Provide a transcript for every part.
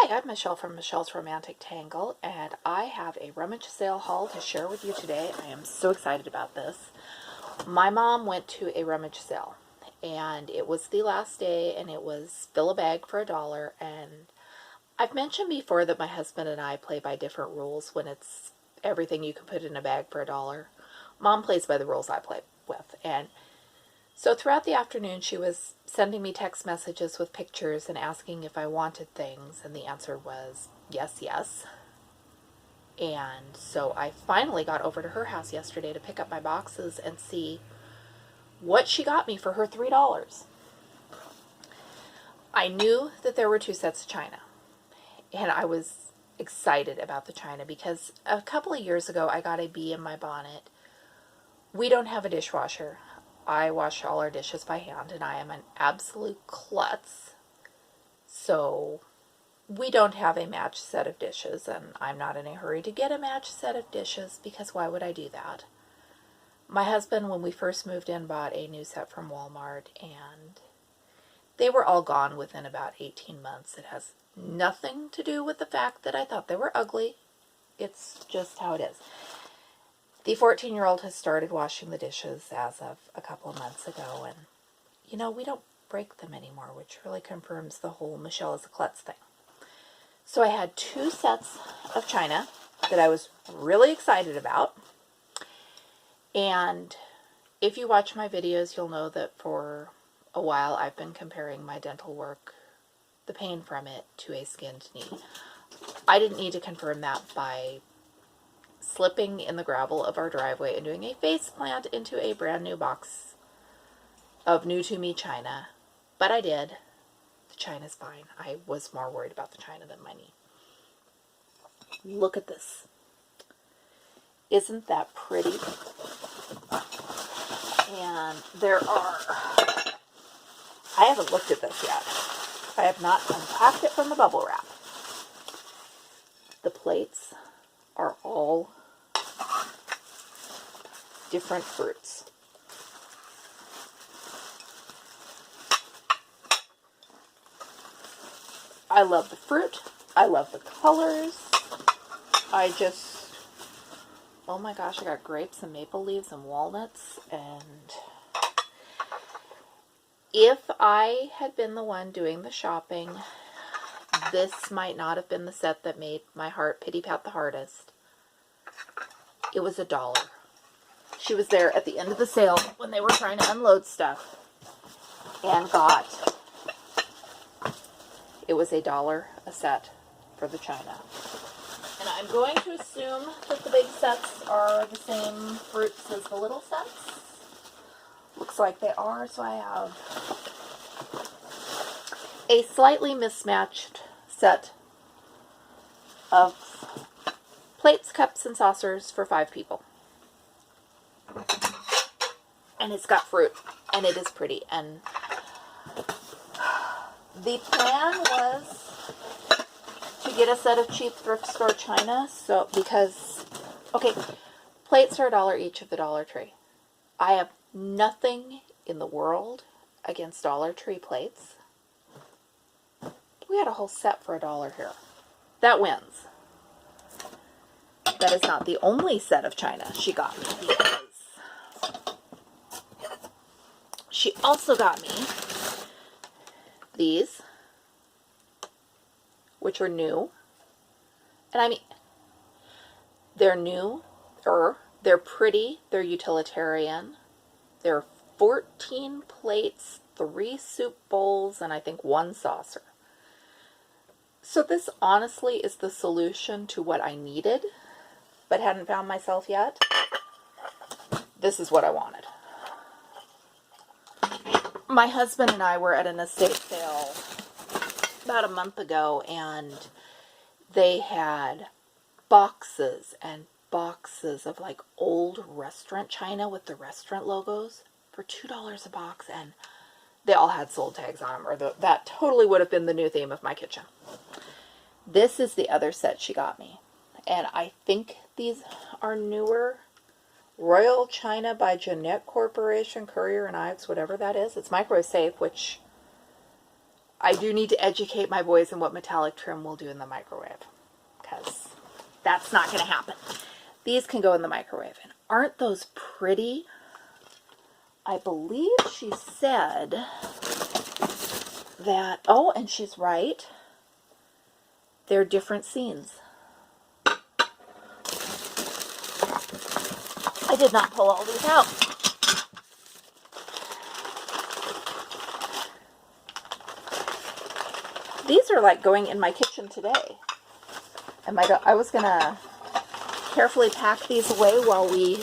Hi, I'm Michelle from Michelle's Romantic Tangle, and I have a rummage sale haul to share with you today. I am so excited about this. My mom went to a rummage sale, and it was the last day, and it was fill a bag for $1. And I've mentioned before that my husband and I play by different rules when it's everything you can put in a bag for $1. Mom plays by the rules I play with, and so throughout the afternoon, she was sending me text messages with pictures and asking if I wanted things, and the answer was yes, yes. And so I finally got over to her house yesterday to pick up my boxes and see what she got me for her $3. I knew that there were 2 sets of china, and I was excited about the china because a couple of years ago I got a bee in my bonnet. We don't have a dishwasher. I wash all our dishes by hand, and I am an absolute klutz. So we don't have a matched set of dishes, and I'm not in a hurry to get a matched set of dishes because why would I do that? My husband, when we first moved in, bought a new set from Walmart, and they were all gone within about 18 months. It has nothing to do with the fact that I thought they were ugly. It's just how it is. The 14-year-old has started washing the dishes as of a couple of months ago, and, you know, we don't break them anymore, which really confirms the whole Michelle is a klutz thing. So I had 2 sets of china that I was really excited about, and if you watch my videos, you'll know that for a while I've been comparing my dental work, the pain from it, to a skinned knee. I didn't need to confirm that by slipping in the gravel of our driveway and doing a face plant into a brand new box of new to me china, but I did. The china's fine. I was more worried about the china than my knee. Look at this. Isn't that pretty? And I haven't looked at this yet. I have not unpacked it from the bubble wrap. The plates are all different fruits. I love the fruit. I love the colors. Oh my gosh, I got grapes and maple leaves and walnuts. And if I had been the one doing the shopping, this might not have been the set that made my heart pity-pat the hardest. It was $1. She was there at the end of the sale when they were trying to unload stuff and it was $1 a set for the china. And I'm going to assume that the big sets are the same fruits as the little sets. Looks like they are, so I have a slightly mismatched set of plates, cups, and saucers for 5 people. And it's got fruit, and it is pretty. And the plan was to get a set of cheap thrift store china, because plates are $1 each of the Dollar Tree. I have nothing in the world against Dollar Tree plates. We had a whole set for $1 here. That wins. That is not the only set of china she got me, because she also got me these, which are new. And I mean, they're new, they're pretty, they're utilitarian. There are 14 plates, 3 soup bowls, and I think 1 saucer. So this honestly is the solution to what I needed, but hadn't found myself yet. This is what I wanted. My husband and I were at an estate sale about a month ago, and they had boxes and boxes of like old restaurant china with the restaurant logos for $2 a box, and they all had sold tags on them, or that totally would have been the new theme of my kitchen. This is the other set she got me, and I think these are newer. Royal China by Jeanette Corporation, Courier and Ives, whatever that is. It's microwave safe, which I do need to educate my boys on what metallic trim will do in the microwave, because that's not going to happen. These can go in the microwave. And aren't those pretty? I believe she said that, oh, and she's right, they're different scenes. I did not pull all these out. These are like going in my kitchen today. And I was going to carefully pack these away while we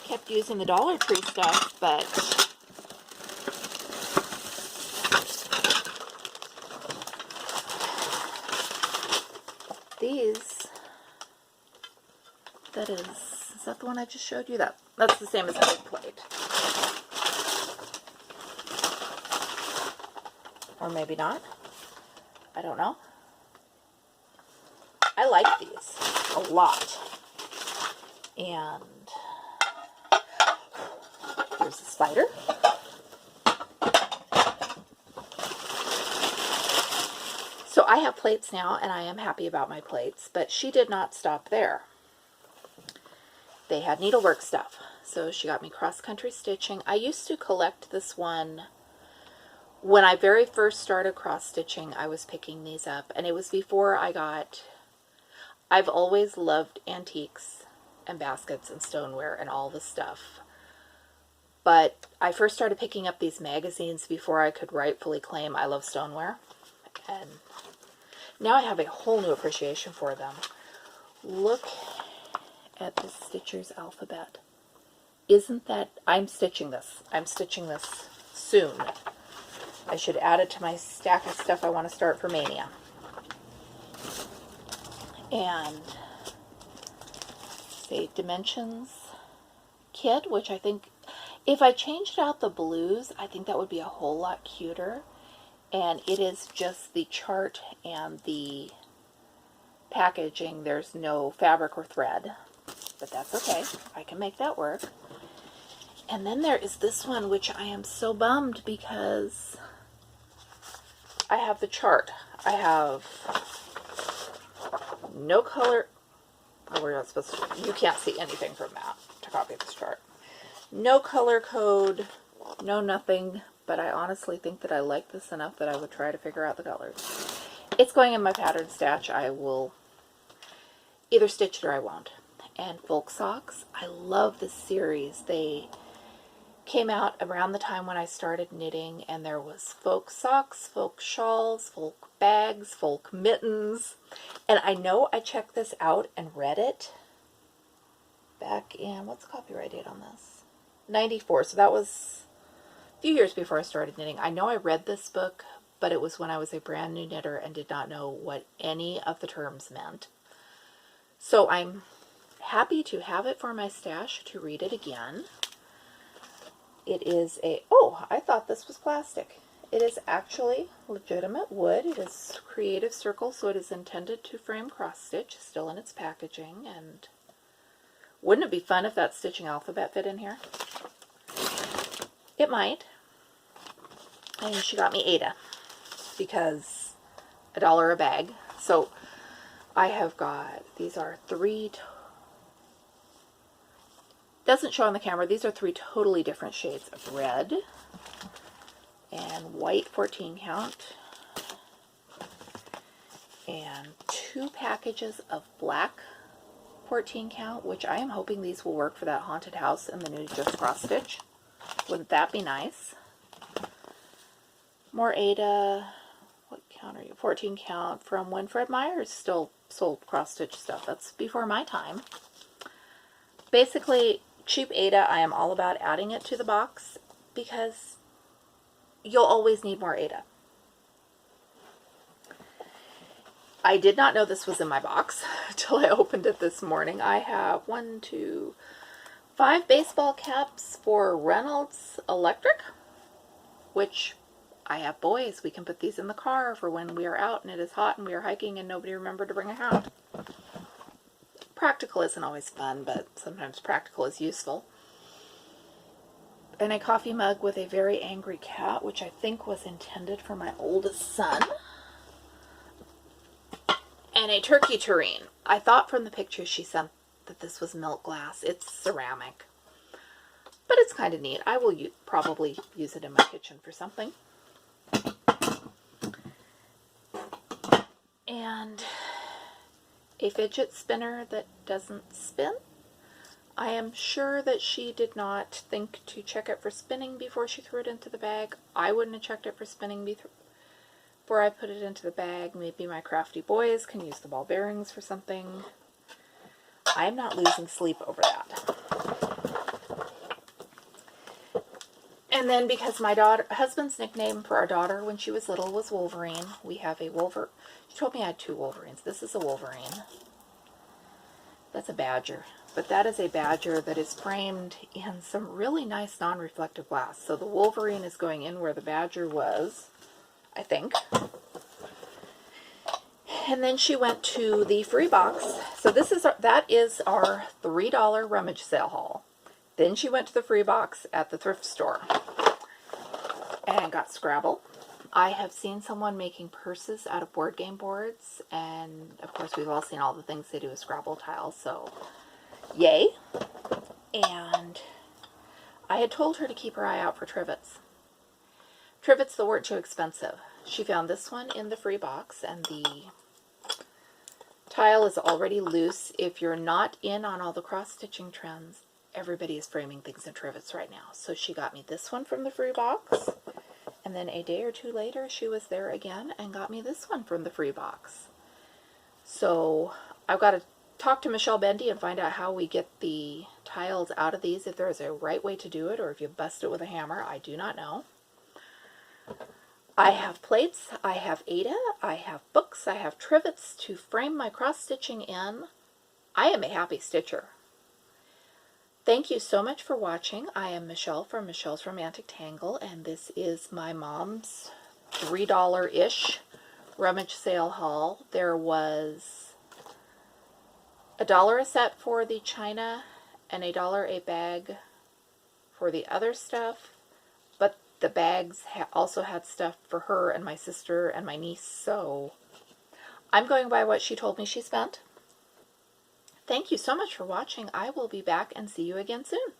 kept using the Dollar Tree stuff, but these, is that the one I just showed you? That's the same as a big plate. Or maybe not. I don't know. I like these a lot. And here's the spider. So I have plates now, and I am happy about my plates, but she did not stop there. They had needlework stuff. So she got me cross-country stitching. I used to collect this one. When I very first started cross-stitching, I was picking these up, and it was before I've always loved antiques and baskets and stoneware and all the stuff. But I first started picking up these magazines before I could rightfully claim I love stoneware. And now I have a whole new appreciation for them. Look at the Stitcher's Alphabet. Isn't that, I'm stitching this soon. I should add it to my stack of stuff I want to start for Mania. And say Dimensions kit, which I think if I changed out the blues, I think that would be a whole lot cuter. And it is just the chart and the packaging. There's no fabric or thread, but that's okay. I can make that work. And then there is this one, which I am so bummed because I have the chart. I have no color. Oh, we're not supposed to. You can't see anything from that to copy this chart. No color code, no nothing, but I honestly think that I like this enough that I would try to figure out the colors. It's going in my pattern stash. I will either stitch it or I won't. And folk socks. I love this series. They came out around the time when I started knitting, and there was folk socks, folk shawls, folk bags, folk mittens. And I know I checked this out and read it back in, what's the copyright date on this? 94. So that was a few years before I started knitting. I know I read this book, but it was when I was a brand new knitter and did not know what any of the terms meant. So I'm happy to have it for my stash to read it again. It is a, oh, I thought this was plastic. It is actually legitimate wood. It is Creative Circle, so it is intended to frame cross stitch, still in its packaging. And wouldn't it be fun if that stitching alphabet fit in here? It might. And she got me Ada because $1 a bag. So I have got, these are doesn't show on the camera, these are 3 totally different shades of red and white 14 count, and 2 packages of black 14 count, which I am hoping these will work for that haunted house in the new Just Cross Stitch. Wouldn't that be nice? More Ada, what count are you? 14 count from when Fred Meyers still sold cross stitch stuff. That's before my time. Basically, cheap Ada, I am all about adding it to the box because you'll always need more Ada. I did not know this was in my box until I opened it this morning. I have 5 baseball caps for Reynolds Electric, which I have boys. We can put these in the car for when we are out and it is hot and we are hiking and nobody remembered to bring a hat. Practical isn't always fun, but sometimes practical is useful. and a coffee mug with a very angry cat, which I think was intended for my oldest son, and a turkey tureen. I thought from the pictures she sent that this was milk glass. It's ceramic, but it's kind of neat. I will probably use it in my kitchen for something. And a fidget spinner that doesn't spin. I am sure that she did not think to check it for spinning before she threw it into the bag. I wouldn't have checked it for spinning before I put it into the bag. Maybe my crafty boys can use the ball bearings for something. I'm not losing sleep over that. And then because my husband's nickname for our daughter when she was little was Wolverine, we have a Wolverine. She told me I had 2 Wolverines. This is a Wolverine. That's a badger. But that is a badger that is framed in some really nice non-reflective glass. So the Wolverine is going in where the badger was, I think. And then she went to the free box. So that is our $3 rummage sale haul. Then she went to the free box at the thrift store and got Scrabble. I have seen someone making purses out of board game boards, and of course we've all seen all the things they do with Scrabble tiles, so yay. And I had told her to keep her eye out for trivets. Trivets that weren't too expensive. She found this one in the free box, and the tile is already loose. If you're not in on all the cross-stitching trends, everybody is framing things in trivets right now. So she got me this one from the free box, and then a day or 2 later she was there again and got me this one from the free box. So I've got to talk to Michelle Bendy and find out how we get the tiles out of these, if there is a right way to do it, or if you bust it with a hammer. I do not know. I have plates, I have Ada, I have books, I have trivets to frame my cross-stitching in. I am a happy stitcher. Thank you so much for watching. I am Michelle from Michelle's Romantic Tangle, and this is my mom's $3-ish rummage sale haul. There was $1 a set for the china and $1 a bag for the other stuff, but the bags also had stuff for her and my sister and my niece, so I'm going by what she told me she spent. Thank you so much for watching. I will be back and see you again soon.